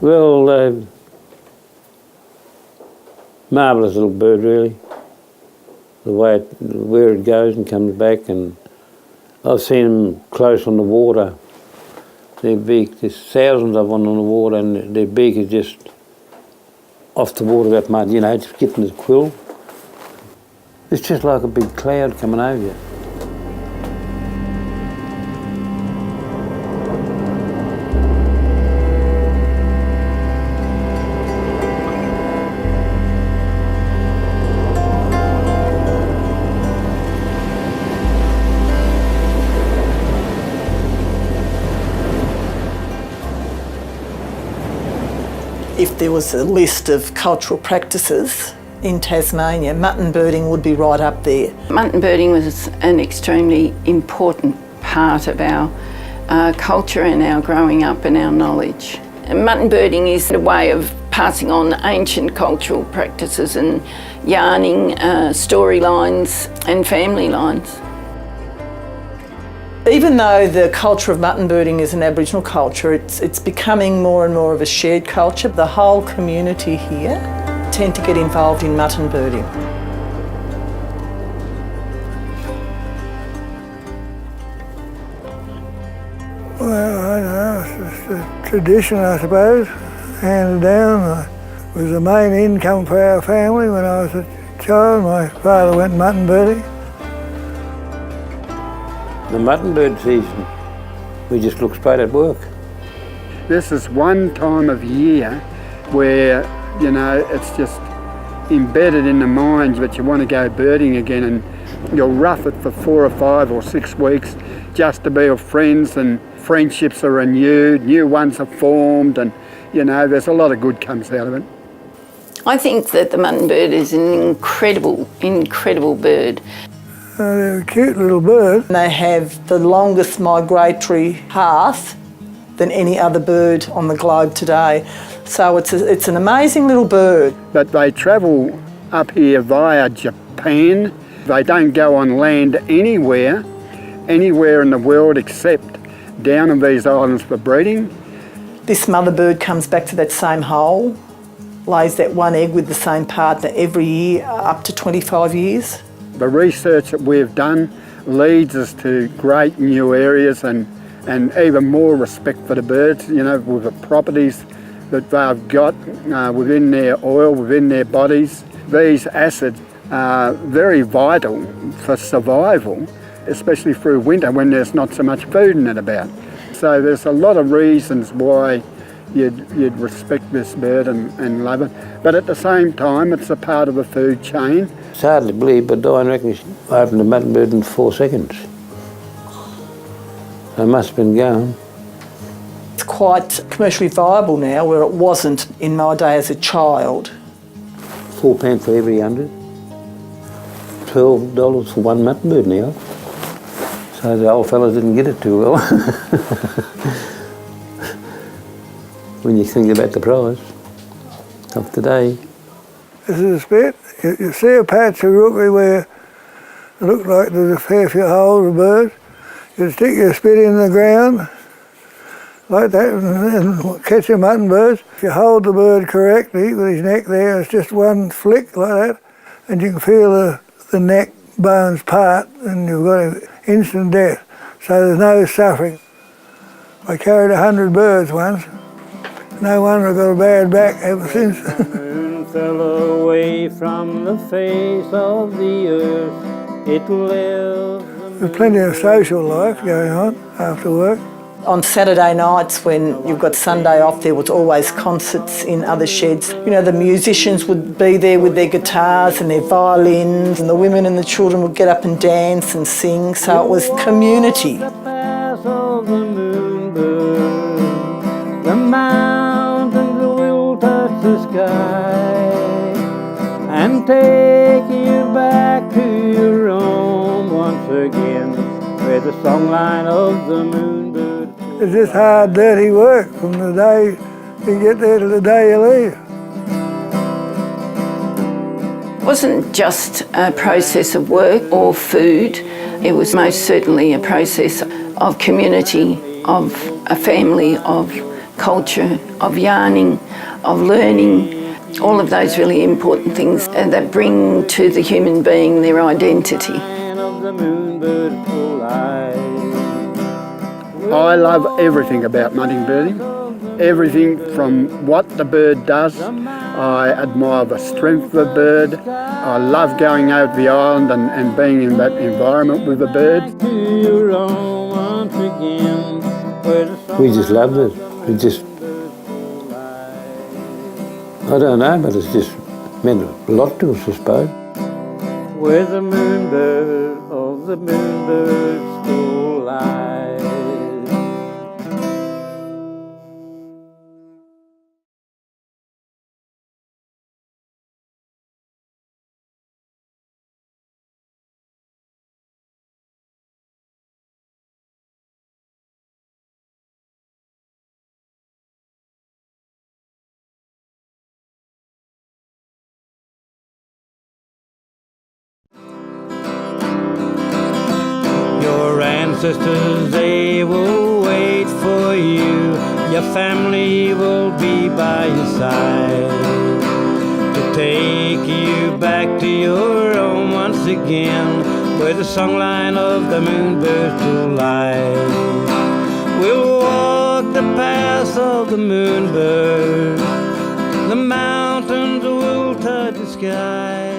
Well, marvellous little bird, really. The way where it goes and comes back, and I've seen them close on the water. Their beak, there's thousands of them on the water, and their beak is just off the water that much, just getting the quill. It's just like a big cloud coming over you. If there was a list of cultural practices in Tasmania, mutton birding would be right up there. Mutton birding was an extremely important part of our culture and our growing up and our knowledge. And mutton birding is a way of passing on ancient cultural practices and yarning storylines and family lines. Even though the culture of mutton birding is an Aboriginal culture, it's becoming more and more of a shared culture. The whole community here tend to get involved in mutton birding. Well, I don't know, it's just a tradition, I suppose, handed down. It was the main income for our family when I was a child. My father went mutton birding. The mutton bird season, we just look straight at work. This is one time of year where, it's just embedded in the mind that you want to go birding again, and you'll rough it for 4 or 5 or 6 weeks just to be with friends, and friendships are renewed, new ones are formed, and, there's a lot of good comes out of it. I think that the mutton bird is an incredible, incredible bird. They're a cute little bird. They have the longest migratory path than any other bird on the globe today. So it's an amazing little bird. But they travel up here via Japan. They don't go on land anywhere in the world except down on these islands for breeding. This mother bird comes back to that same hole, lays that one egg with the same partner every year, up to 25 years. The research that we've done leads us to great new areas and even more respect for the birds, with the properties that they've got within their oil, within their bodies. These acids are very vital for survival, especially through winter when there's not so much food in it about. So there's a lot of reasons why you'd respect this bird and love it. But at the same time, it's a part of the food chain. It's hard to believe, but I reckon she opened a mutton bird in 4 seconds. They must have been going. It's quite commercially viable now, where it wasn't in my day as a child. £4 for every 100. $12 for one mutton bird now. So the old fellas didn't get it too well. When you think about the price of today. This is a spit. You see a patch of rookery where it looks like there's a fair few holes of birds. You stick your spit in the ground like that and catch your mutton birds. If you hold the bird correctly with his neck there, it's just one flick like that, and you can feel the neck bones part, and you've got an instant death. So there's no suffering. I carried 100 birds once. No wonder I got a bad back ever since. The moon fell away from the face of the earth. It lives. There's plenty of social life going on after work. On Saturday nights when you've got Sunday off, there was always concerts in other sheds. The musicians would be there with their guitars and their violins, and the women and the children would get up and dance and sing, so it was community. The path of the Moonbird, the mountains will touch the sky and take you back to your home once again, where the songline of the Moonbird. It's just hard, dirty work from the day you get there to the day you leave. It wasn't just a process of work or food, it was most certainly a process of community, of a family, of culture, of yarning, of learning, all of those really important things that bring to the human being their identity. I love everything about mutton birding. Everything from what the bird does. I admire the strength of the bird. I love going over the island and being in that environment with the bird. We just loved it. We just, I don't know, but it's just meant a lot to us, I suppose. Where the moonbird of the moonbird still lies. Your ancestors, they will wait for you. Your family will be by your side to take you back to your home once again, where the songline of the moonbirds will lie. We'll walk the path of the moonbird. The mountains will touch the sky.